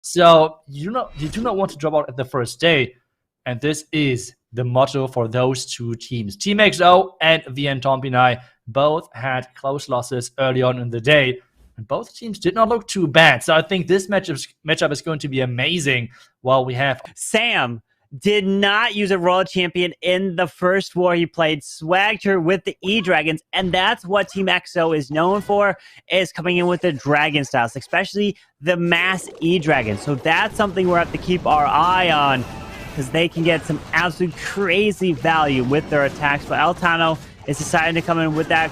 So you do not want to drop out at the first day, and this is the motto for those two teams. Team XO and VN Tompinai both had close losses early on in the day, and both teams did not look too bad. So I think this matchup is going to be amazing. While we have Sam did not use a Royal Champion in the first war he played, swagged her with the E-Dragons, and that's what Team EXO is known for, is coming in with the Dragon styles, especially the Mass E-Dragon. So that's something we'll have to keep our eye on, because they can get some absolute crazy value with their attacks. But Altano is deciding to come in with that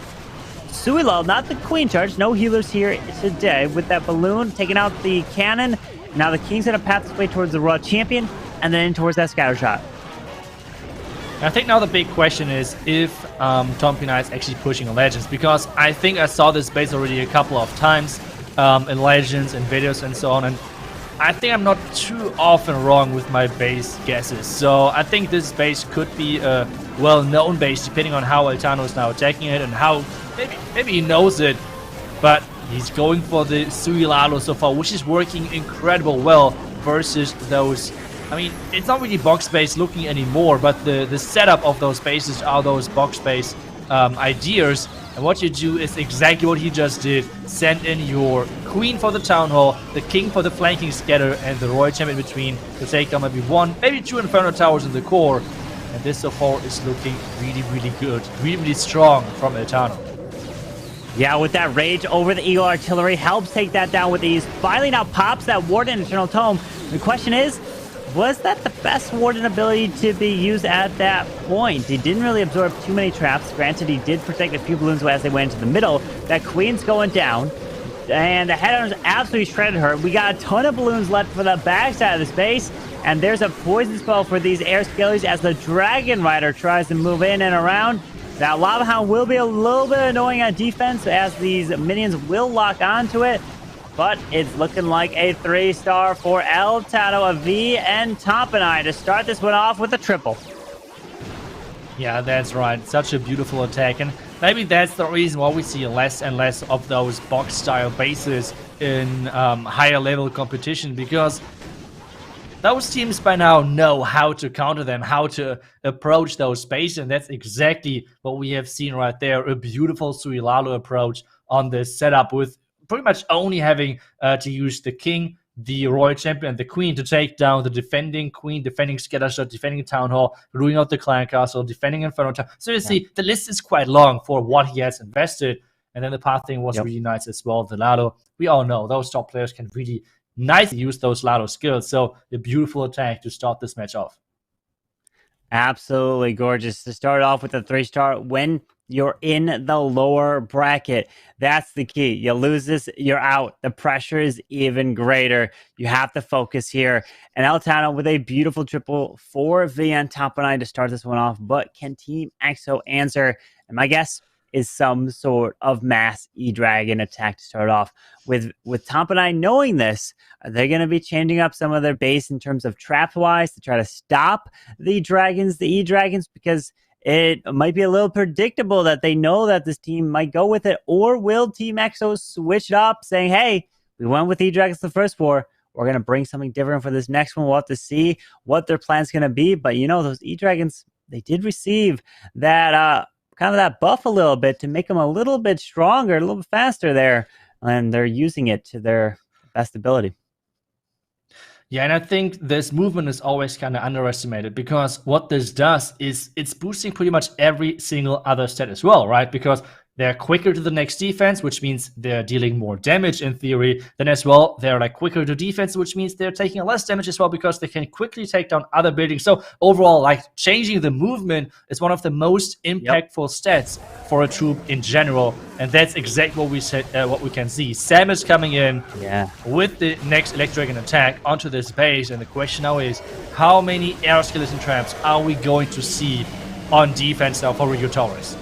Suilal, not the Queen charge, no healers here today, with that balloon, taking out the cannon. Now the King's going to path his way towards the Royal Champion, and then towards that scatter shot. I think now the big question is if Tompinai is actually pushing Legends, because I think I saw this base already a couple of times in Legends and videos and so on, and I think I'm not too often wrong with my base guesses. So I think this base could be a well-known base, depending on how Altano is now attacking it and how maybe he knows it, but he's going for the Suilalo so far, which is working incredible well versus those. I mean, it's not really box base looking anymore, but the setup of those bases are those box base ideas. And what you do is exactly what he just did. Send in your Queen for the Town Hall, the King for the flanking scatter, and the Royal Champion in between to take down maybe one, maybe two Inferno Towers in the core. And this so far is looking really, really good. Really, really strong from Altano. Yeah, with that rage over the Eagle Artillery, helps take that down with ease. Finally now pops that Warden Eternal Tome. The question is, was that the best Warden ability to be used at that point? He didn't really absorb too many traps. Granted, he did protect a few balloons as they went into the middle. That Queen's going down, and the Headhunters absolutely shredded her. We got a ton of balloons left for the backside of the space, and there's a poison spell for these air scalers as the Dragon Rider tries to move in and around. That Lava Hound will be a little bit annoying on defense as these minions will lock onto it. But it's looking like a 3-star for Altano, a VN Tompinai to start this one off with a triple. Yeah, that's right. Such a beautiful attack. And maybe that's the reason why we see less and less of those box-style bases in higher level competition, because those teams by now know how to counter them, how to approach those bases, and that's exactly what we have seen right there. A beautiful Suilalo approach on this setup with pretty much only having to use the King, the Royal Champion, and the Queen to take down the defending Queen, defending Scattershot, defending Town Hall, ruining out the Clan Castle, defending Inferno Town. So you see, the list is quite long for what he has invested. And then the path thing was really nice as well. The Lado, we all know those top players can really nicely use those Lado skills. So a beautiful attack to start this match off. Absolutely gorgeous to start off with a 3-star when you're in the lower bracket. That's the key. You lose this, you're out. The pressure is even greater. You have to focus here. And Altano with a beautiful triple for VN Tompinai to start this one off. But can Team EXO answer? And my guess is some sort of mass E-Dragon attack to start off. With Tompinai knowing this, they're going to be changing up some of their base in terms of trap-wise to try to stop the dragons, the E-Dragons, because it might be a little predictable that they know that this team might go with it. Or will Team EXO switch it up, saying, hey, we went with E-Dragons the first war. We're going to bring something different for this next one. We'll have to see what their plan's going to be. But, you know, those E-Dragons, they did receive that kind of that buff a little bit to make them a little bit stronger, a little bit faster there. And they're using it to their best ability. Yeah, and I think this movement is always kind of underestimated, because what this does is it's boosting pretty much every single other stat as well, right? Because they're quicker to the next defense, which means they're dealing more damage in theory. Then as well, they're like quicker to defense, which means they're taking less damage as well because they can quickly take down other buildings. So overall, like changing the movement is one of the most impactful stats for a troop in general. And that's exactly what we said, what we can see. Sam is coming in with the next Electric attack onto this base. And the question now is, how many air skeleton traps are we going to see on defense now for Rio Torres?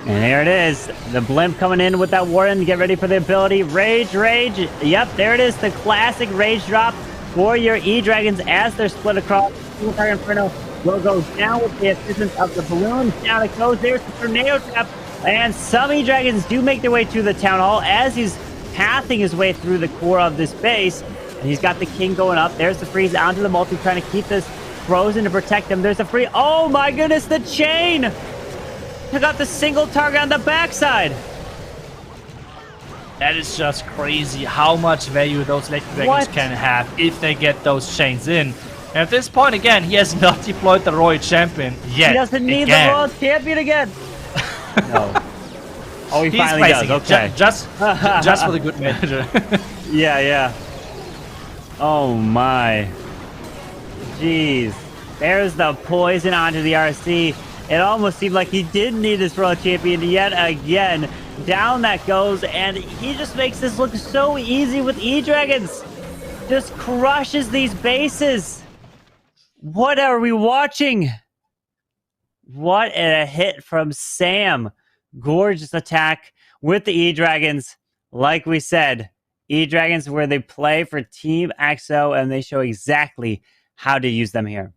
And there it is. The blimp coming in with that Warden. Get ready for the ability. Rage, rage. Yep, there it is. The classic rage drop for your E-Dragons as they're split across. Inferno will go down with the assistance of the balloon. Down it goes. There's the tornado trap. And some E-Dragons do make their way to the Town Hall as he's pathing his way through the core of this base. And And he's got the king going up. There's the freeze onto the multi, trying to keep this frozen to protect him. There's a free. Oh my goodness, the chain! Took out the single target on the backside. That is just crazy how much value those Legend Dragons can have if they get those chains in. And at this point, again, he has not deployed the Royal Champion yet. He doesn't need the Royal Champion again. No. Oh, he finally does. Okay. Just for the good measure. Yeah. Oh my. Jeez. There's the poison onto the RC. It almost seemed like he didn't need this Royal Champion yet again. Down that goes, and he just makes this look so easy with E-Dragons. Just crushes these bases. What are we watching? What a hit from Sam. Gorgeous attack with the E-Dragons. Like we said, E-Dragons where they play for Team EXO, and they show exactly how to use them here.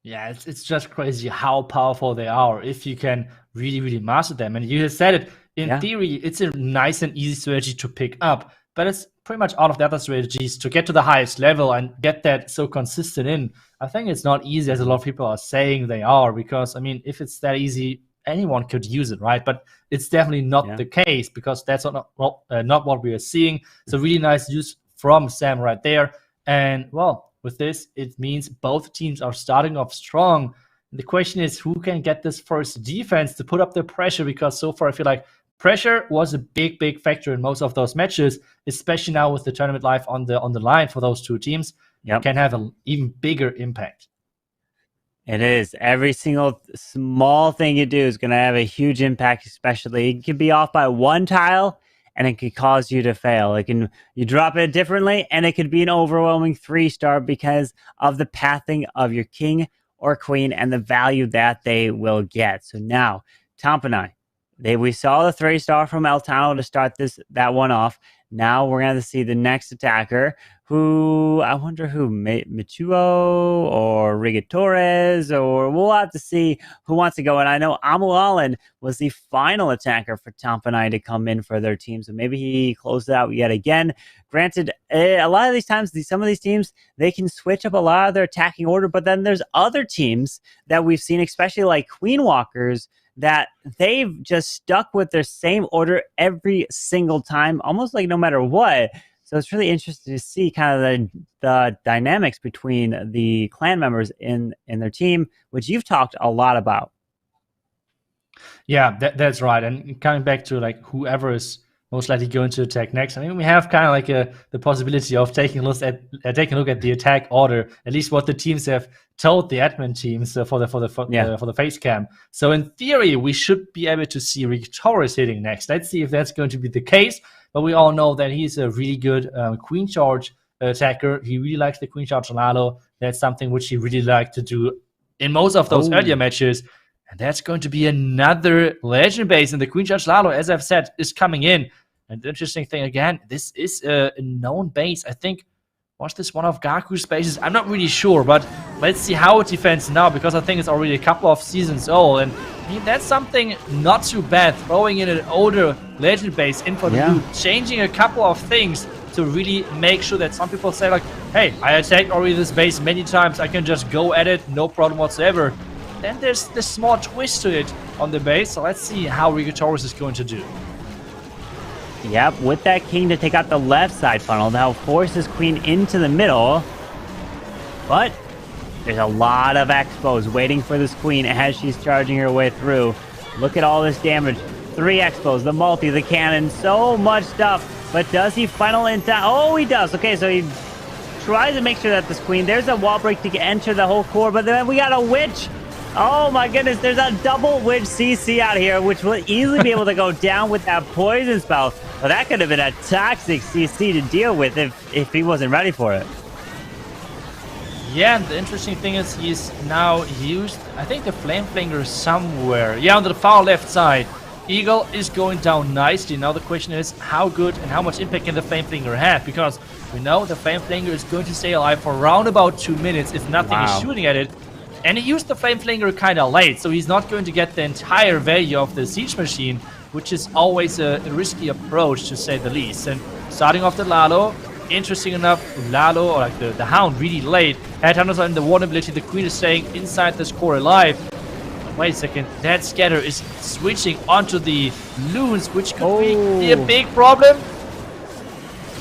Yeah, it's just crazy how powerful they are if you can really master them. And you have said it, in theory, it's a nice and easy strategy to pick up, but it's pretty much all of the other strategies to get to the highest level and get that so consistent in. I think it's not easy as a lot of people are saying they are, because, I mean, if it's that easy, anyone could use it, right? But it's definitely not the case, because that's not what we are seeing. So really nice use from Sam right there. And, well, with this, it means both teams are starting off strong. And the question is, who can get this first defense to put up the pressure? Because so far, I feel like pressure was a big factor in most of those matches, especially now with the tournament life on the line for those two teams. Can have an even bigger impact. It is. Every single small thing you do is going to have a huge impact, especially. It can be off by one tile, and it could cause you to fail. You drop it differently, and it could be an overwhelming 3-star because of the pathing of your king or queen and the value that they will get. So now, Tompinai, we saw the 3-star from El Tano to start that one off. Now we're going to see the next attacker, who I wonder who, Michuo or Rigatores, or we'll have to see who wants to go. And I know Amualan was the final attacker for Tompinai to come in for their team, so maybe he closed it out yet again. Granted, a lot of these times, some of these teams, they can switch up a lot of their attacking order, but then there's other teams that we've seen, especially like Queen Walkers, that they've just stuck with their same order every single time, almost like no matter what. So it's really interesting to see kind of the dynamics between the clan members in their team, which you've talked a lot about. Yeah, that's right. And coming back to like whoever is most likely going to attack next, I mean, we have kind of like the possibility of taking a look at the attack order, at least what the teams have told the admin teams for the face cam. So in theory, we should be able to see Rick Torres hitting next. Let's see if that's going to be the case. But we all know that he's a really good Queen Charge attacker. He really likes the Queen Charge Lalo. That's something which he really liked to do in most of those earlier matches. And that's going to be another legend base. And the Queen Charge Lalo, as I've said, is coming in. And the interesting thing, again, this is a known base. I think, was this one of Gaku's bases? I'm not really sure, but let's see how it defends now, because I think it's already a couple of seasons old. And I mean, that's something not too bad, throwing in an older legend base in for the loot, changing a couple of things to really make sure that some people say like, hey, I attacked already this base many times, I can just go at it, no problem whatsoever. Then there's this small twist to it on the base, so let's see how Rigatores is going to do. Yep, with that king to take out the left side funnel, now forces queen into the middle. But there's a lot of expos waiting for this queen as she's charging her way through. Look at all this damage. 3 expos, the multi, the cannon, so much stuff. But does he funnel into... Oh, he does. Okay, so he tries to make sure that this queen... There's a wall break to enter the whole core, but then we got a witch. Oh my goodness, there's a double witch CC out here, which will easily be able to go down with that poison spell. Well, that could have been a toxic CC to deal with if he wasn't ready for it. Yeah, and the interesting thing is he's now used, I think, the Flame Flinger somewhere. Yeah, on the far left side. Eagle is going down nicely. Now the question is, how good and how much impact can the Flame Flinger have? Because we know the Flame Flinger is going to stay alive for around about 2 minutes if nothing is shooting at it. And he used the Flame Flinger kind of late, so he's not going to get the entire value of the Siege Machine, which is always a risky approach, to say the least. And starting off the Lalo, interesting enough, Lalo, or like the Hound, really late. Headhunters are in the vulnerability. The Queen is staying inside this core alive. Wait a second, that scatter is switching onto the loons, which could be a big problem.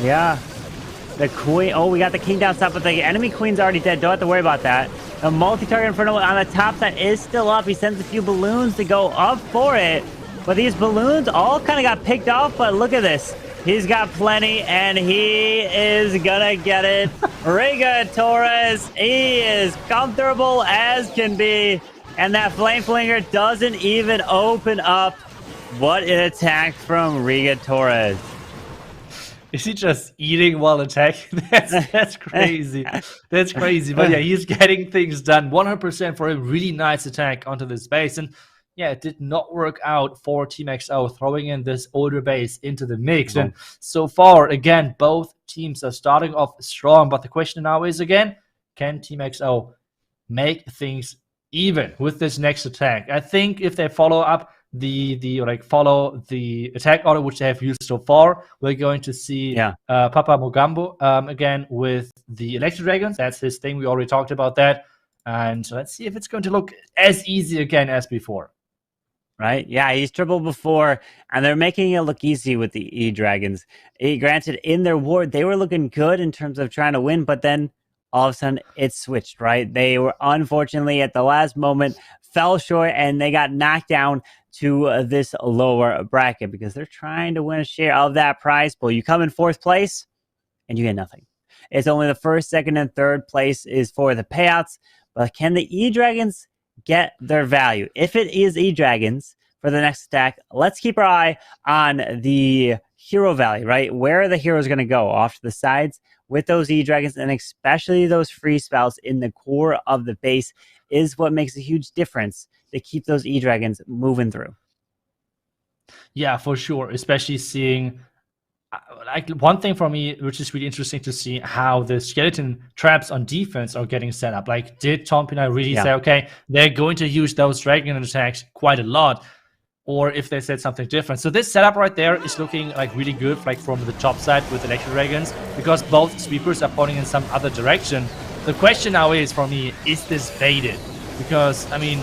Yeah. The Queen, we got the King down top, but the enemy Queen's already dead. Don't have to worry about that. The multi-target Inferno on the top side is still up. He sends a few balloons to go up for it. But these balloons all kind of got picked off, but look at this. He's got plenty, and he is gonna get it. Riga Torres, he is comfortable as can be. And that Flame Flinger doesn't even open up. What an attack from Riga Torres. Is he just eating while attacking? That's crazy. That's crazy. But yeah, he's getting things done. 100% for a really nice attack onto this base. And yeah, it did not work out for Team XO throwing in this older base into the mix. And so far, again, both teams are starting off strong. But the question now is, again, can Team XO make things even with this next attack? I think if they follow up follow the attack order which they have used so far, we're going to see Papa Mogambo again with the Electro Dragons. That's his thing. We already talked about that. And let's see if it's going to look as easy again as before. Right? Yeah, he's tripled before, and they're making it look easy with the E-Dragons. Granted, in their ward, they were looking good in terms of trying to win, but then all of a sudden it switched, right? They were unfortunately at the last moment fell short, and they got knocked down to this lower bracket because they're trying to win a share of that prize pool. You come in 4th place and you get nothing. It's only the 1st, 2nd, and 3rd place is for the payouts. But can the E-Dragons get their value? If it is E-Dragons for the next attack, let's keep our eye on the hero value, right? Where are the heroes going to go? Off to the sides with those E-Dragons, and especially those free spells in the core of the base is what makes a huge difference to keep those E-Dragons moving through. Yeah, for sure. Especially seeing, like, one thing for me, which is really interesting to see how the skeleton traps on defense are getting set up. Like, did Tompinai really say, okay, they're going to use those dragon attacks quite a lot? Or if they said something different. So this setup right there is looking like really good, like from the top side with Electro Dragons, because both sweepers are pointing in some other direction. The question now is, for me, is this baited? Because, I mean,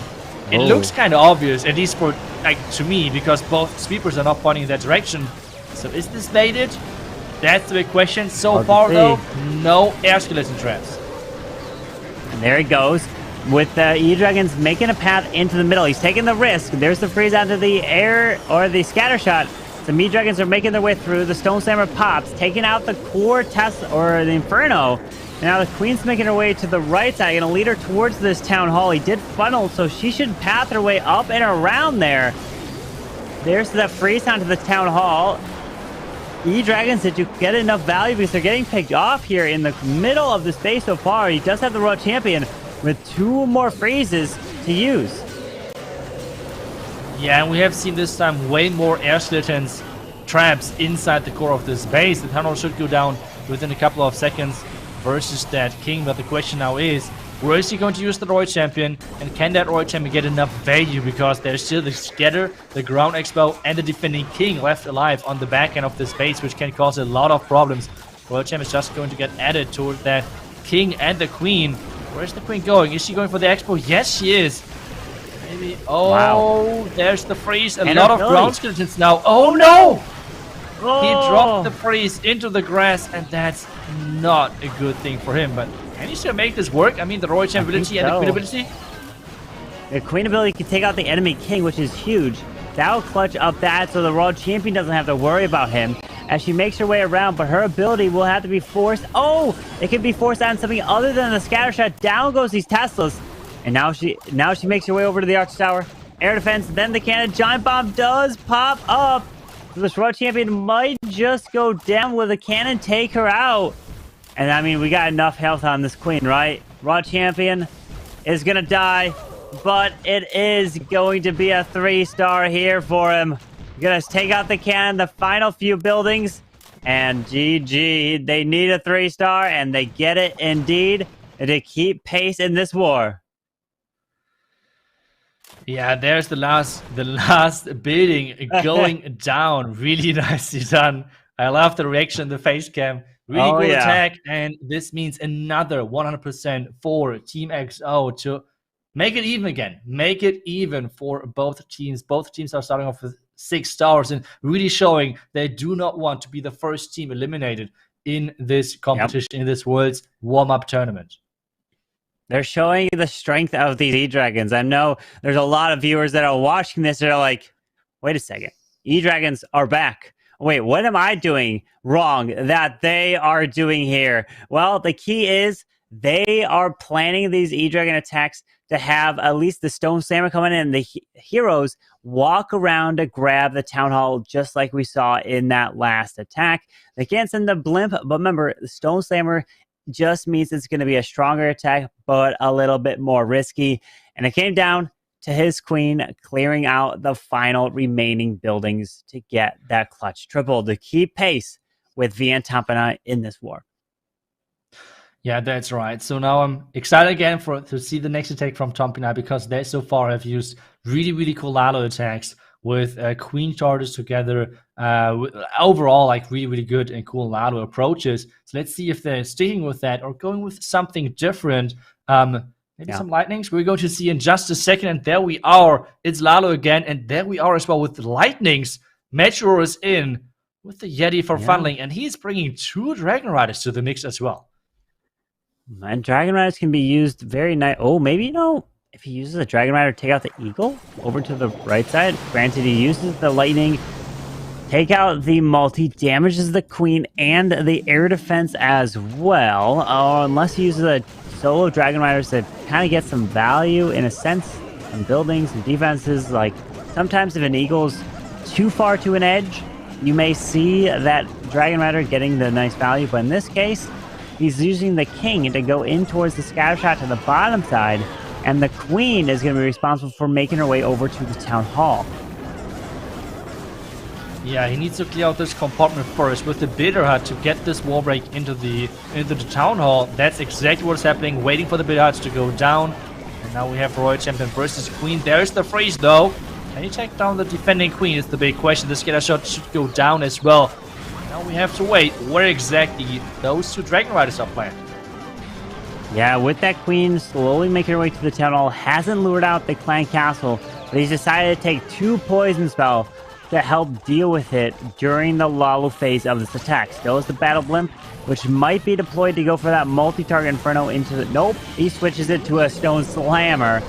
it looks kind of obvious, at least for, like, to me, because both sweepers are not pointing in that direction. So is this baited? That's the big question. So far, though, no air skeleton traps. And there he goes, with the E-Dragons making a path into the middle. He's taking the risk. There's the freeze onto the air, or the scatter shot. Some E-Dragons are making their way through. The Stone Slammer pops, taking out the core Tesla, or the Inferno. Now the Queen's making her way to the right side, gonna lead her towards this Town Hall. He did funnel, so she should path her way up and around there. There's the freeze onto the Town Hall. E-Dragons, did you get enough value? Because they're getting picked off here in the middle of the space so far. He does have the Royal Champion with 2 more freezes to use. Yeah, and we have seen this time way more air skeletons traps inside the core of this base. The Town Hall should go down within a couple of seconds versus that King. But the question now is, where is he going to use the Royal Champion? And can that Royal Champion get enough value? Because there's still the Scatter, the Ground Expo, and the Defending King left alive on the back end of this base, which can cause a lot of problems. Royal Champion is just going to get added toward that King and the Queen. Where's the Queen going? Is she going for the Expo? Yes, she is. Maybe. Oh, wow. There's the freeze. A lot of ground skeletons now. Oh, no! He dropped the freeze into the grass, and that's not a good thing for him. But can he still make this work? I mean, the Royal Champion ability and the Queen ability? The Queen ability can take out the enemy King, which is huge. That'll clutch up that, so the Royal Champion doesn't have to worry about him as she makes her way around, but her ability will have to be forced. Oh, it can be forced on something other than the scatter shot. Down goes these Teslas. And now she makes her way over to the Arch Tower. Air defense, then the cannon. Giant Bomb does pop up. So this Royal Champion might just go down with a cannon, take her out. And I mean, we got enough health on this Queen, right? Royal Champion is gonna die, but it is going to be a 3-star here for him. Gonna take out the cannon, the final few buildings, and GG. They need a 3-star, and they get it indeed to keep pace in this war. Yeah, there's the last building going down. Really nicely done. I love the reaction in the face cam. Really Oh good yeah. attack, and this means another 100% for Team XO to make it even again. Make it even for both teams. Both teams are starting off with 6 stars and really showing they do not want to be the first team eliminated in this Yep. competition, in this World's warm-up tournament. They're showing the strength of these E-Dragons. I know there's a lot of viewers that are watching this that are like, wait a second, E-Dragons are back. Wait, what am I doing wrong that they are doing here? Well, the key is they are planning these E-Dragon attacks to have at least the Stone Slammer coming in and the heroes walk around to grab the Town Hall just like we saw in that last attack. They can't send the Blimp, but remember, the Stone Slammer just means it's going to be a stronger attack, but a little bit more risky. And it came down to his queen clearing out the final remaining buildings to get that clutch triple to keep pace with V and Tompinai in this war. Yeah, that's right. So now I'm excited again to see the next attack from Tompinai because they so far have used really cool Lalo attacks with queen charges together. Overall, like really good and cool Lalo approaches. So let's see if they're sticking with that or going with something different. Maybe some lightnings we're going to see in just a second. And there we are. It's Lalo again. And there we are as well with the lightnings. Meteor is in with the Yeti for funneling. And he's bringing 2 Dragon Riders to the mix as well. And Dragon Riders can be used very nice. Oh, maybe, if he uses a Dragon Rider, take out the Eagle over to the right side. Granted, he uses the Lightning, take out the multi, damages the Queen and the air defense as well. Unless he uses a solo Dragon Riders to kind of get some value in a sense on buildings and defenses. Like sometimes if an Eagle's too far to an edge, you may see that Dragon Rider getting the nice value. But in this case, he's using the King to go in towards the scatter shot to the bottom side, and the Queen is going to be responsible for making her way over to the Town Hall. Yeah, he needs to clear out this compartment first with the Bitter Hut to get this wall break into the Town Hall. That's exactly what's happening, waiting for the Bitter Huts to go down. And now we have Royal Champion versus Queen. There's the freeze though. Can he take down the defending Queen is the big question. The scatter shot should go down as well. Now we have to wait where exactly those 2 Dragon Riders are planned. Yeah, with that Queen slowly making her way to the Town Hall, hasn't lured out the Clan Castle, but he's decided to take 2 poison spell to help deal with it during the Lalo phase of this attack. Still is the Battle Blimp, which might be deployed to go for that multi-target Inferno into the... Nope, he switches it to a Stone Slammer,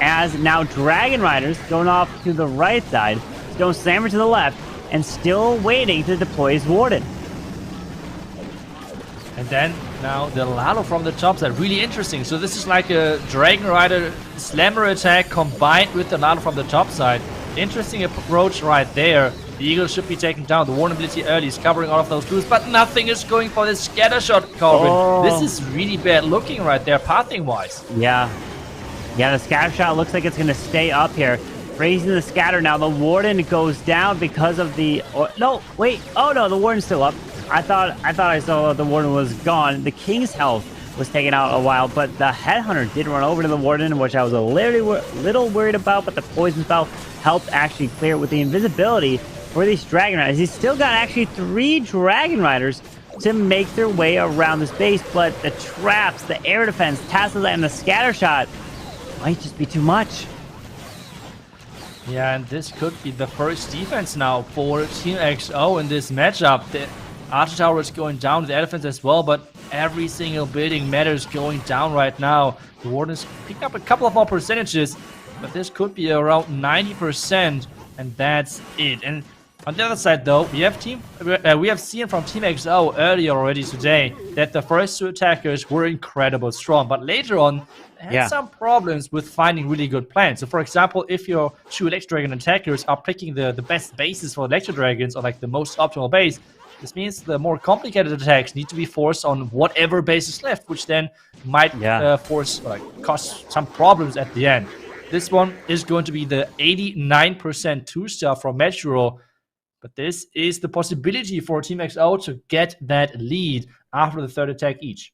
as now Dragon Riders going off to the right side, Stone Slammer to the left, and still waiting to deploy his Warden. And then now the Lalo from the top side, really interesting. So this is like a Dragon Rider Slammer attack combined with the Lalo from the top side. Interesting approach right there. The Eagle should be taken down. The Warden ability early is covering all of those clues, but nothing is going for this scatter shot, Corbin. Oh. This is really bad looking right there, pathing-wise. Yeah, the scatter shot looks like it's going to stay up here. Raising the scatter now. The Warden goes down because of the... no, wait. Oh, no, the Warden's still up. I thought I saw the Warden was gone. The King's health was taken out a while, but the Headhunter did run over to the Warden, which I was a little worried about, but the poison spell helped actually clear it with the invisibility for these Dragon Riders. He's still got actually 3 Dragon Riders to make their way around this base, but the traps, the air defense, Tassel, and the scatter shot might just be too much. Yeah, and this could be the first defense now for Team XO in this matchup. The Archer Tower is going down, the elephants as well, but every single building matters going down right now. The Warden is picking up a couple of more percentages, but this could be around 90%, and that's it. And on the other side, though, we have seen from Team XO earlier already today that the first 2 attackers were incredibly strong, but later on, they had some problems with finding really good plans. So, for example, if your 2 Electro Dragon attackers are picking the best bases for Electro Dragons, or like the most optimal base, this means the more complicated attacks need to be forced on whatever base is left, which then might cause some problems at the end. This one is going to be the 89% 2-star from Metro, but this is the possibility for Team XO to get that lead after the 3rd attack each.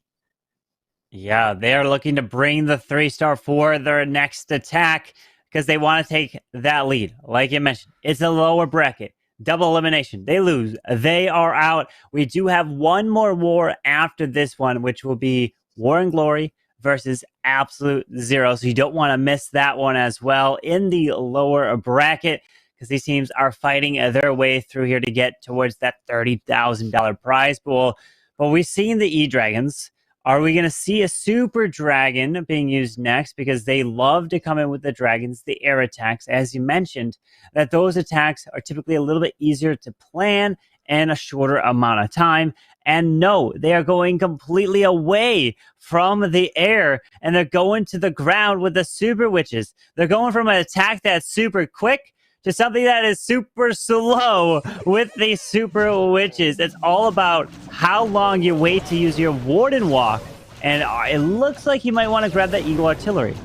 Yeah, they are looking to bring the 3-star for their next attack because they want to take that lead. Like you mentioned, it's a lower bracket. Double elimination. They lose. They are out. We do have one more war after this one, which will be War and Glory versus Absolute Zero. So you don't want to miss that one as well in the lower bracket, because these teams are fighting their way through here to get towards that $30,000 prize pool. But we've seen the E-Dragons. Are we going to see a Super Dragon being used next? Because they love to come in with the dragons, the air attacks, as you mentioned, that those attacks are typically a little bit easier to plan and a shorter amount of time. And no, they are going completely away from the air, and they're going to the ground with the Super Witches. They're going from an attack that's super quick to something that is super slow with the Super Witches. It's all about how long you wait to use your Warden Walk, and it looks like you might want to grab that Eagle Artillery.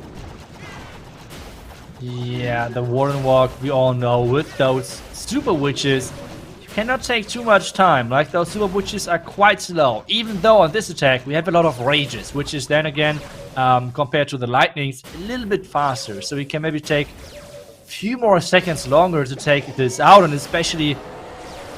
Yeah, the Warden Walk, we all know, with those Super Witches, you cannot take too much time. Like, those Super Witches are quite slow, even though on this attack we have a lot of Rages, which is then again, compared to the Lightnings, a little bit faster. So we can maybe take few more seconds longer to take this out, and especially,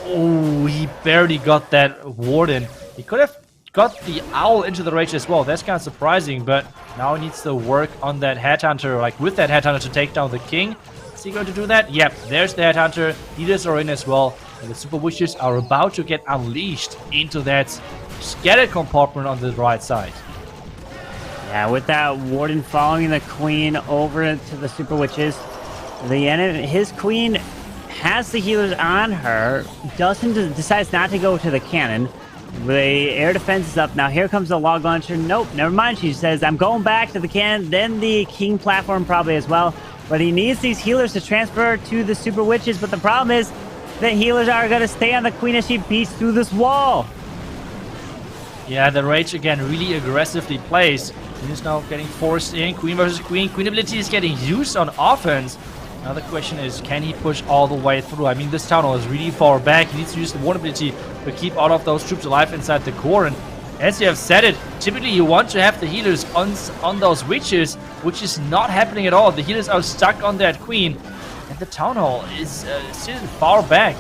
oh, he barely got that Warden. He could have got the Owl into the Rage as well. That's kind of surprising, but now he needs to work on that Headhunter, like with that Headhunter, to take down the King. Is he going to do that? Yep, there's the Headhunter. Healers are in as well, and the Super Witches are about to get unleashed into that scattered compartment on the right side. Yeah, with that Warden following the Queen over to the Super Witches, his Queen has the healers on her, decides not to go to the cannon. The air defense is up. Now here comes the log launcher. Nope, never mind. She says, I'm going back to the cannon, then the King platform probably as well. But he needs these healers to transfer to the Super Witches. But the problem is the healers are going to stay on the Queen as she beats through this wall. Yeah, the Rage again really aggressively plays. He's now getting forced in. Queen versus Queen. Queen ability is getting used on offense. Now the question is, can he push all the way through? I mean, this town hall is really far back. He needs to use the Warden ability to keep all of those troops alive inside the core. And as you have said it, typically you want to have the healers on those witches, which is not happening at all. The healers are stuck on that Queen, and the town hall is still far back.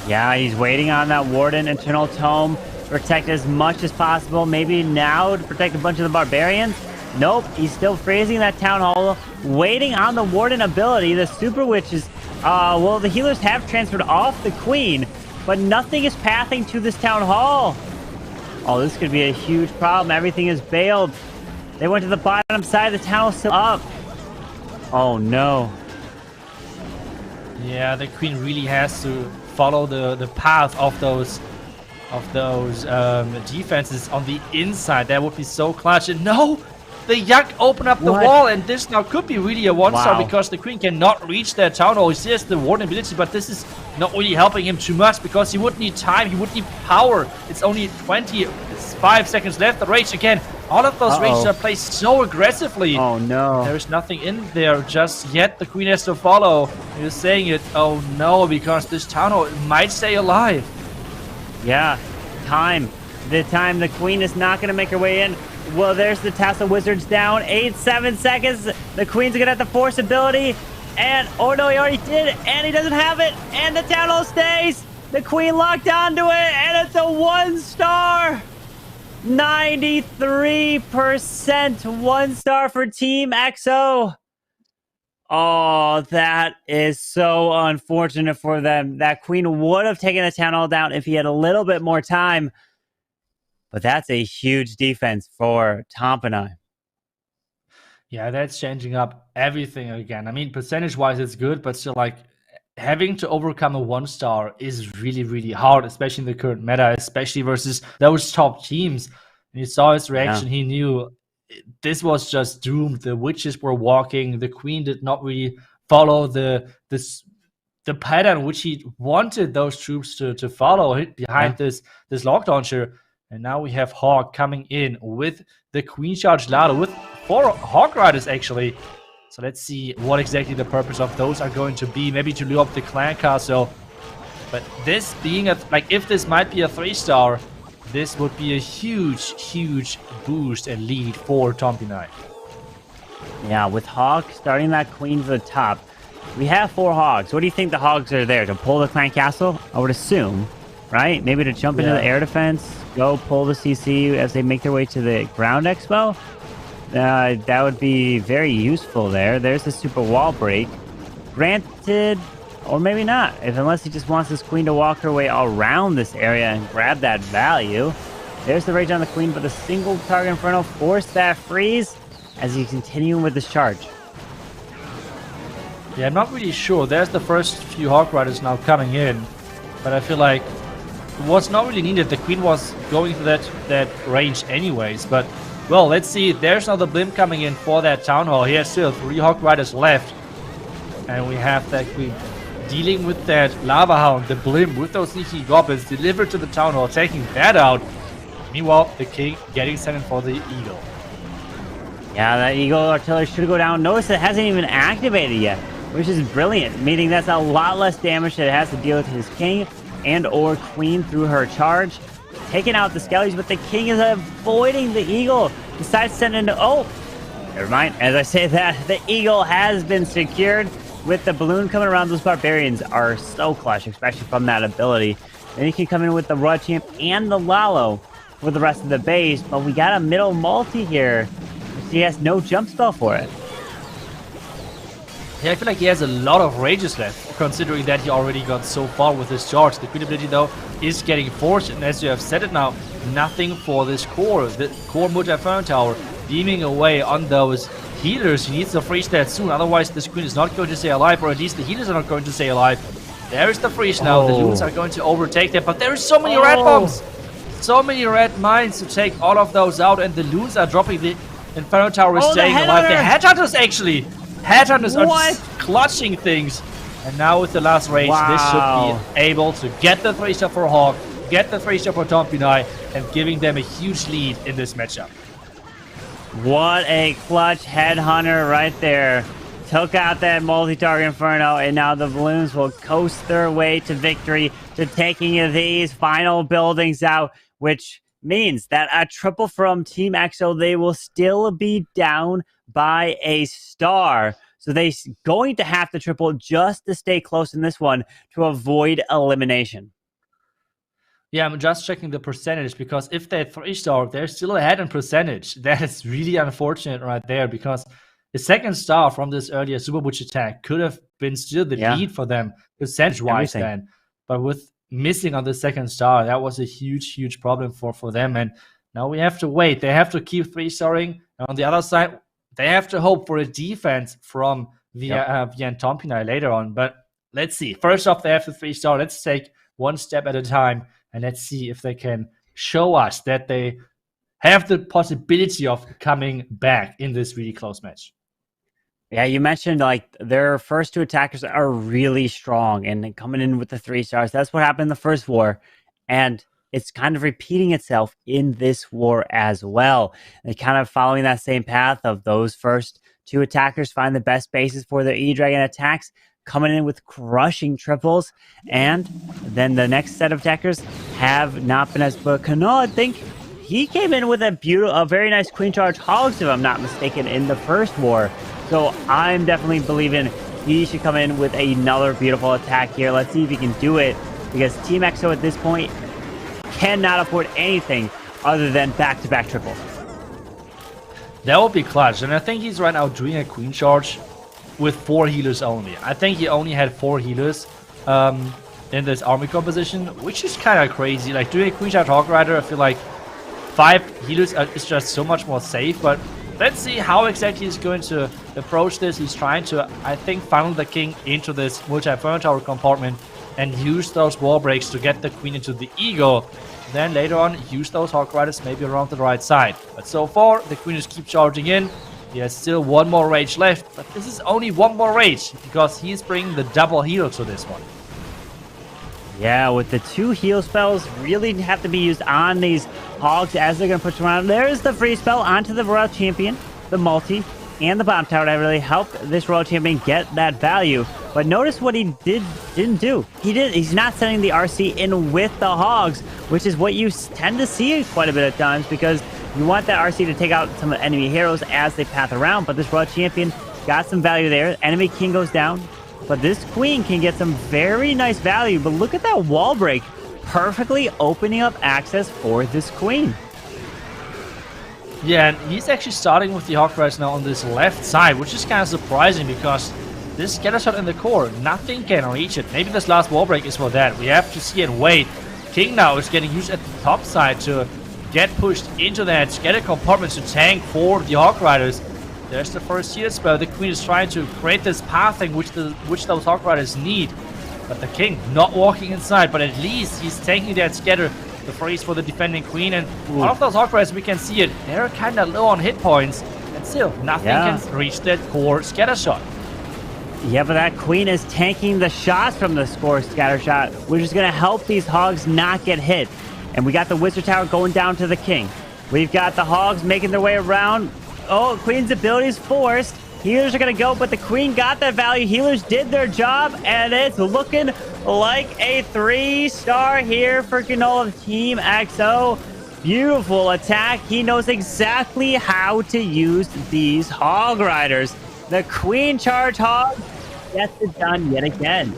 Yeah, he's waiting on that Warden internal tome. Protect as much as possible. Maybe now to protect a bunch of the barbarians. Nope, he's still freezing that town hall, waiting on the Warden ability. The Super Witches, well, the healers have transferred off the Queen, but nothing is pathing to this town hall. Oh, this could be a huge problem. Everything is bailed. They went to the bottom side. The town hall's still up. Oh, no. Yeah, the Queen really has to follow the path of those defenses on the inside. That would be so clutch. And no! The Yak opened up the wall, and this now could be really a one-star because the Queen cannot reach that town hall. He still has the Warden ability, but this is not really helping him too much because he would need time, he would need power. It's only 25 seconds left. The Rage again. All of those rages are placed so aggressively. Oh no. There is nothing in there just yet. The Queen has to follow. You're saying it. Oh no, because this town hall might stay alive. Yeah, time. The Queen is not going to make her way in. Well, there's the Tassel Wizards down. 7 seconds. The Queen's going to have the Force ability. And, oh no, he already did it. And he doesn't have it. And the town hall stays. The Queen locked onto it. And it's a 1-star. 93% 1-star for Team XO. Oh, that is so unfortunate for them. That Queen would have taken the town hall down if he had a little bit more time. But that's a huge defense for Tompinai. Yeah, that's changing up everything again. I mean, percentage-wise, it's good, but still, like, having to overcome a 1-star is really, really hard, especially in the current meta, especially versus those top teams. And you saw his reaction. He knew this was just doomed. The witches were walking. The Queen did not really follow the pattern which he wanted those troops to follow behind this log launcher. And now we have Hawk coming in with the Queen Charge Lado with 4 Hawk Riders actually. So let's see what exactly the purpose of those are going to be. Maybe to lure up the clan castle. But this being if this might be a 3-star, this would be a huge, huge boost and lead for Tompinai. Yeah, with Hawk starting that Queen to the top, We have 4 hogs. What do you think the hogs are there? To pull the clan castle? I would assume, right? Maybe to jump into the air defense, go pull the CC as they make their way to the ground expo? That would be very useful there. There's the super wall break. Granted, or maybe not, unless he just wants this queen to walk her way around this area and grab that value. There's the rage on the queen, but the single target inferno forced that freeze as he's continuing with this charge. Yeah, I'm not really sure. There's the first few Hog Riders now coming in, but I feel like it was not really needed. The queen was going for that range anyways, but well, let's see. There's now the blimp coming in for that town hall. He has still 3 Hog Riders left, and we have that queen dealing with that lava hound, the blimp with those sneaky goblins delivered to the town hall, taking that out. Meanwhile, the king getting sent in for the eagle. Yeah, that eagle artillery should go down. Notice it hasn't even activated yet, which is brilliant, meaning that's a lot less damage that it has to deal with his king and or queen through her charge. Taking out the skellies, but the king is avoiding the eagle. Decides to send in oh, never mind. As I say that, the eagle has been secured with the balloon coming around. Those barbarians are so clutch, especially from that ability. Then he can come in with the Raw Champ and the Lalo for the rest of the base, but we got a middle multi here. He has no jump spell for it. Yeah, I feel like he has a lot of rages left, considering that he already got so far with his charge. The queen ability, though, is getting forced, and as you have said it now, nothing for this core. The core multi-inferno tower beaming away on those healers. He needs to freeze that soon, otherwise this queen is not going to stay alive, or at least the healers are not going to stay alive. There is the freeze now. The loons are going to overtake them, but there is so many red bombs! So many red mines to take all of those out, and the loons are dropping. The Inferno Tower is staying alive. The Headhunters actually! Headhunters are just clutching things. And now with the last rage, this should be able to get the 3-star for Hawk, get the 3-star for Tompinai, and giving them a huge lead in this matchup. What a clutch Headhunter right there. Took out that multi-target Inferno, and now the balloons will coast their way to victory, to taking these final buildings out, which means that a triple from Team EXO, they will still be down by a star. So they're going to have to triple just to stay close in this one to avoid elimination. Yeah, I'm just checking the percentage, because if they're 3-star, they're still ahead in percentage. That is really unfortunate right there, because the 2nd star from this earlier Super Butch attack could have been still the lead for them percentage-wise then. But with missing on the 2nd star, that was a huge problem for them. And now we have to wait. They have to keep 3-starring. And on the other side, they have to hope for a defense from Vian Tompinai later on. But let's see. First off, they have to 3-star. Let's take one step at a time, and let's see if they can show us that they have the possibility of coming back in this really close match. Yeah, you mentioned like their first 2 attackers are really strong and coming in with the 3 stars. That's what happened in the first war. And it's kind of repeating itself in this war as well. And kind of following that same path of those first 2 attackers find the best bases for their E-Dragon attacks, coming in with crushing triples. And then the next set of attackers have not been as good. Kano, I think he came in with a very nice Queen Charge Hogs, if I'm not mistaken, in the first war. So I'm definitely believing he should come in with another beautiful attack here. Let's see if he can do it, because Team EXO at this point cannot afford anything other than back-to-back triples. That would be clutch, and I think he's right now doing a Queen Charge with 4 healers only. I think he only had 4 healers in this army composition, which is kind of crazy. Like, doing a Queen Charge Hawk Rider, I feel like 5 healers is just so much more safe, but let's see how exactly he's going to approach this. He's trying to, I think, funnel the king into this multi-inferno tower compartment and use those wall breaks to get the queen into the eagle. Then later on, use those Hawk Riders maybe around the right side. But so far, the queen just keeps charging in. He has still 1 more rage left, but this is only 1 more rage, because he's bringing the double heal to this one. Yeah, with the 2 heal spells really have to be used on these hogs as they're going to push around. There's the free spell onto the Royal Champion, the multi, and the bomb tower that really helped this Royal Champion get that value. But notice what he didn't do. He's not sending the RC in with the hogs, which is what you tend to see quite a bit of times, because you want that RC to take out some enemy heroes as they path around. But this Royal Champion got some value there. Enemy king goes down. but this queen can get some very nice value. But look at that wall break, perfectly opening up access for this queen. Yeah, and he's actually starting with the Hawk Riders now on this left side, which is kind of surprising because this scatter shot in the core, nothing can reach it. Maybe this last wall break is for that. We have to see and wait. King now is getting used at the top side to get pushed into that scatter compartment to tank for the Hawk Riders. There's the first heal spell. The Queen is trying to create this pathing which those Hawk Riders need. But the King not walking inside, but at least he's tanking that scatter. The freeze for the defending Queen, and all of those Hawk Riders, we can see it, they're kind of low on hit points, and still nothing can reach that core scatter shot. Yeah, but that Queen is tanking the shots from the score scatter shot, which is going to help these Hogs not get hit. And we got the Wizard Tower going down to the King. We've got the Hogs making their way around. Oh, Queen's ability is forced. Healers are going to go, but the Queen got that value. Healers did their job, and it's looking like a 3-star here for Canola Team XO. Beautiful attack. He knows exactly how to use these Hog Riders. The Queen Charge Hog gets it done yet again.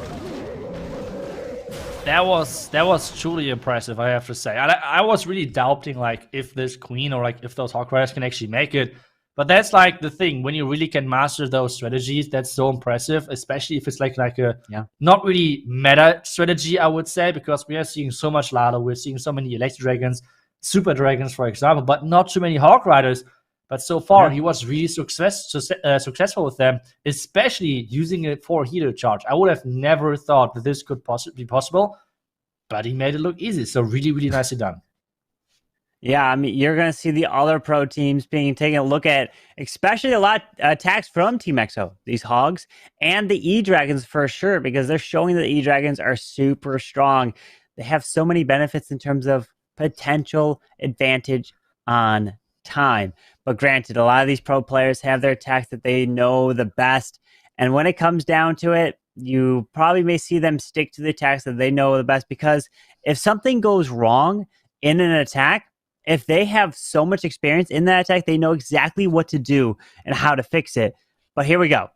That was truly impressive, I have to say. I was really doubting like if this Queen or like if those Hawk Riders can actually make it. But that's like the thing, when you really can master those strategies, that's so impressive, especially if it's like a not really meta strategy, I would say, because we are seeing so much Lado, we're seeing so many Electro Dragons, Super Dragons, for example, but not too many Hawk Riders. But so far, he was really successful with them, especially using it for healer charge. I would have never thought that this could possibly be possible, but he made it look easy. So really, really nicely done. Yeah, I mean, you're going to see the other pro teams taking a look at, especially a lot attacks from Team XO, these Hogs, and the E-Dragons for sure, because they're showing that the E-Dragons are super strong. They have so many benefits in terms of potential advantage on time. But granted, a lot of these pro players have their attacks that they know the best. And when it comes down to it, you probably may see them stick to the attacks that they know the best, because if something goes wrong in an attack, if they have so much experience in that attack, they know exactly what to do and how to fix it. But here we go.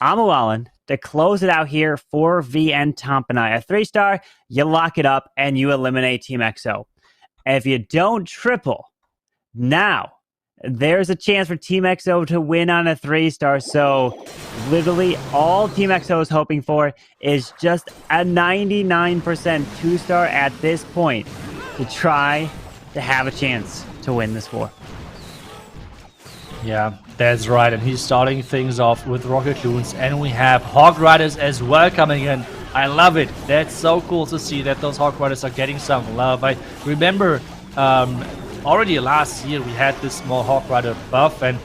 Amu Allen to close it out here for VN Tompinai. A 3-star, you lock it up and you eliminate Team XO. And if you don't triple, now there's a chance for Team XO to win on a 3-star. So literally all Team XO is hoping for is just a 99% 2-star at this point to try to have a chance to win this war. Yeah, that's right. And he's starting things off with Rocket Loons, and we have Hawk Riders as well coming in. I love it. That's so cool to see that those Hawk Riders are getting some love. I remember already last year we had this small Hawk Rider buff, and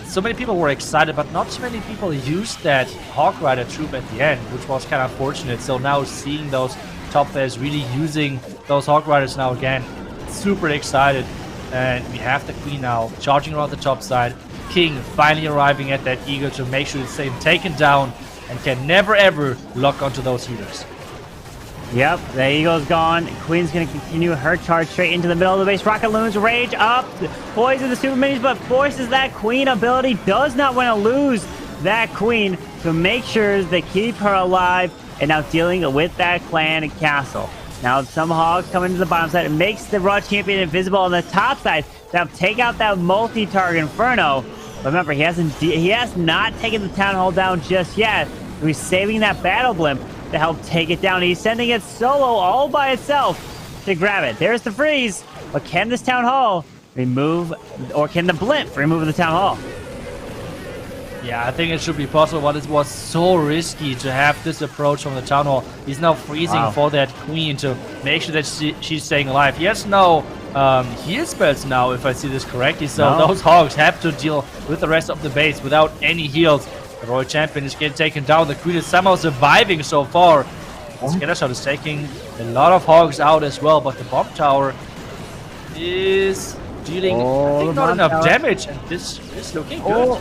so many people were excited, but not too many people used that Hawk Rider troop at the end, which was kind of fortunate. So now seeing those top players really using those Hawk Riders now again, super excited. And we have the Queen now charging around the top side. King finally arriving at that Eagle to make sure it's taken down and can never ever lock onto those healers. Yep, the Eagle's gone. Queen's going to continue her charge straight into the middle of the base. Rocket Loons rage up, poison the super minis, but forces that Queen ability. Does not want to lose that Queen, to make sure they keep her alive. And now dealing with that clan and castle. Now some Hogs coming to the bottom side. It makes the Raw Champion invisible on the top side to help take out that multi-target Inferno. But remember, he has not taken the Town Hall down just yet. He's saving that Battle Blimp to help take it down. He's sending it solo all by itself to grab it. There's the freeze. But can this Town Hall remove, or can the Blimp remove the Town Hall? Yeah, I think it should be possible, but it was so risky to have this approach from the Town Hall. He's now freezing for that Queen to make sure that she's staying alive. He has no heal spells now, if I see this correctly, so those Hogs have to deal with the rest of the base without any heals. The Royal Champion is getting taken down. The Queen is somehow surviving so far. Scatter Shot is taking a lot of Hogs out as well, but the Bomb Tower is dealing I think not enough damage, and this is looking good.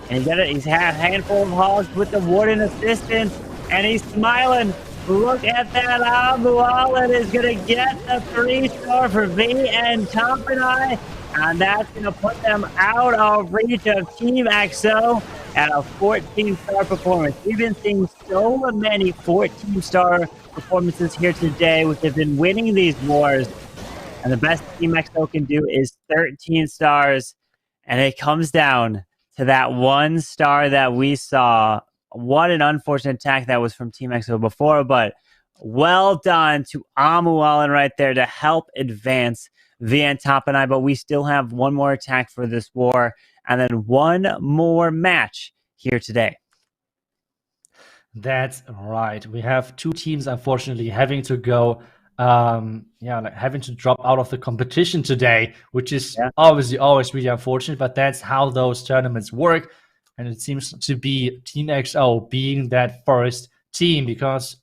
And he's had a handful of Hogs with the Warden assistance, and he's smiling. Look at that. Amu Allen is going to get the 3-star for VN Tompinai, and that's going to put them out of reach of Team XO. at a 14-star performance. We've been seeing so many 14-star performances here today, which have been winning these wars. And the best Team XO can do is 13 stars. And it comes down to that 1 star that we saw. What an unfortunate attack that was from Team XO before, but well done to Amu Allen right there to help advance VN Tompinai. But we still have one more attack for this war and then one more match here today. That's right. We have 2 teams, unfortunately, having to go, like having to drop out of the competition today, which is obviously always really unfortunate, but that's how those tournaments work. And it seems to be Team XO being that first team, because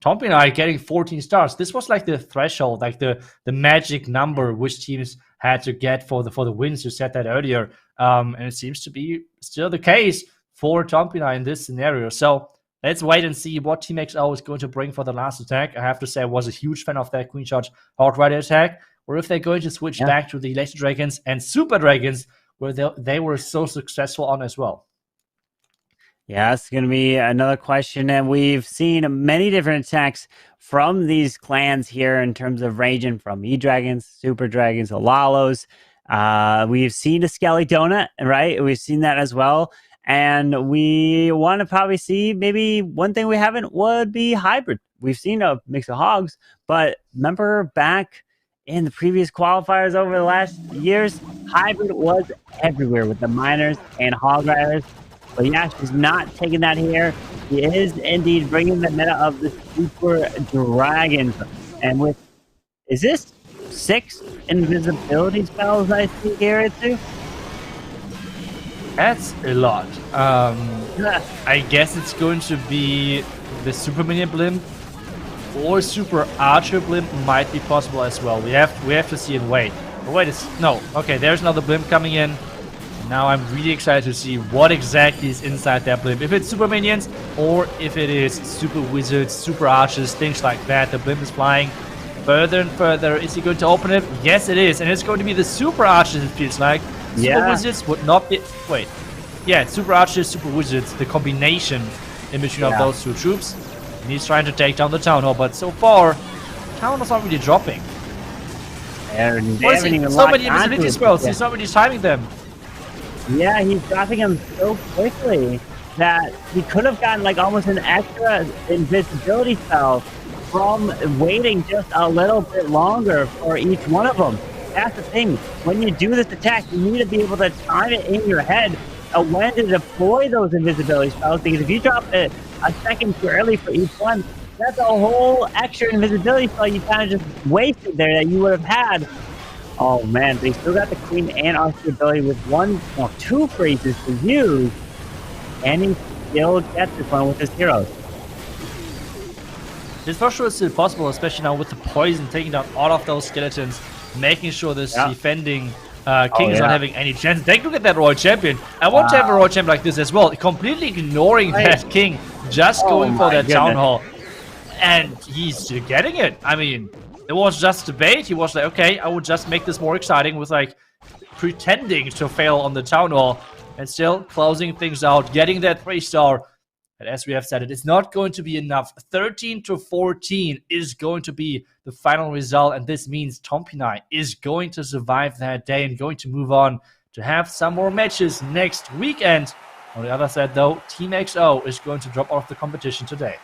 Tompinai getting 14 stars. This was like the threshold, like the magic number which teams had to get for the wins. You said that earlier, and it seems to be still the case for Tompinai in this scenario. So let's wait and see what Team XO is going to bring for the last attack. I have to say I was a huge fan of that Queen Charge Hawk Rider attack, or if they're going to switch back to the Laser Dragons and Super Dragons, where they were so successful on as well. Yeah, it's going to be another question. And we've seen many different attacks from these clans here in terms of ranging from E-Dragons, Super Dragons, Alalos. We've seen a Skelly Donut, right? We've seen that as well. And we want to probably see maybe one thing we haven't would be hybrid. We've seen a mix of hogs, but remember back in the previous qualifiers over the last years, hybrid was everywhere with the miners and hog riders. But yeah, she's not taking that here. She is indeed bringing the meta of the Super Dragons. And with, is this 6 invisibility spells I see here too? That's a lot. I guess it's going to be the Super Minion Blimp or Super Archer Blimp might be possible as well. We have to see and wait. But wait, okay, there's another Blimp coming in. Now I'm really excited to see what exactly is inside that blimp. If it's Super Minions or if it is Super Wizards, Super Archers, things like that. The blimp is flying further and further. Is he going to open it? Yes, it is. And it's going to be the Super Archers, it feels like. Super Wizards would not be... Wait. Yeah, Super Archers, Super Wizards. The combination in between of those 2 troops. And he's trying to take down the Town Hall. But so far, Town Hall's not really dropping. So many invisibility spells. He's not really timing them. Yeah, he's dropping them so quickly that he could have gotten like almost an extra invisibility spell from waiting just a little bit longer for each one of them. That's the thing. When you do this attack, you need to be able to time it in your head when to deploy those invisibility spells, because if you drop it a second too early for each one, that's a whole extra invisibility spell you kind of just wasted there that you would have had. Oh man, they still got the Queen and Archer ability with 2 phrases to use, and he still gets this one with his heroes. This for sure is still possible, especially now with the poison taking down all of those skeletons, making sure this defending king is not having any chance. Take a look at that Royal Champion. I want to have a Royal Champion like this as well, completely ignoring that king, just going for that Town Hall. And he's still getting it. I mean, it was just debate. He was like, okay, I would just make this more exciting with like pretending to fail on the Town Hall and still closing things out, getting that 3-star. And as we have said, it is not going to be enough. 13-14 is going to be the final result. And this means Tompinai is going to survive that day and going to move on to have some more matches next weekend. On the other side, though, Team XO is going to drop out of the competition today.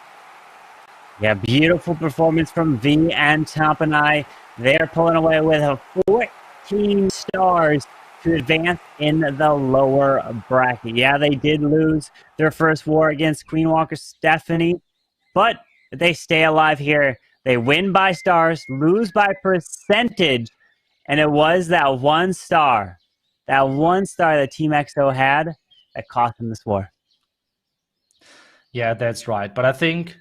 Yeah, beautiful performance from V and Tompinai. They're pulling away with 14 stars to advance in the lower bracket. Yeah, they did lose their first war against Queen Walker Stephanie, but they stay alive here. They win by stars, lose by percentage, and it was that 1 star, that Team XO had that cost them this war. Yeah, that's right. But I think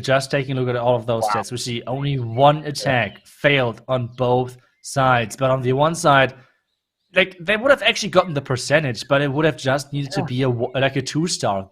just taking a look at all of those stats, we see only 1 attack failed on both sides. But on the one side, like they would have actually gotten the percentage, but it would have just needed to be like a 2-star.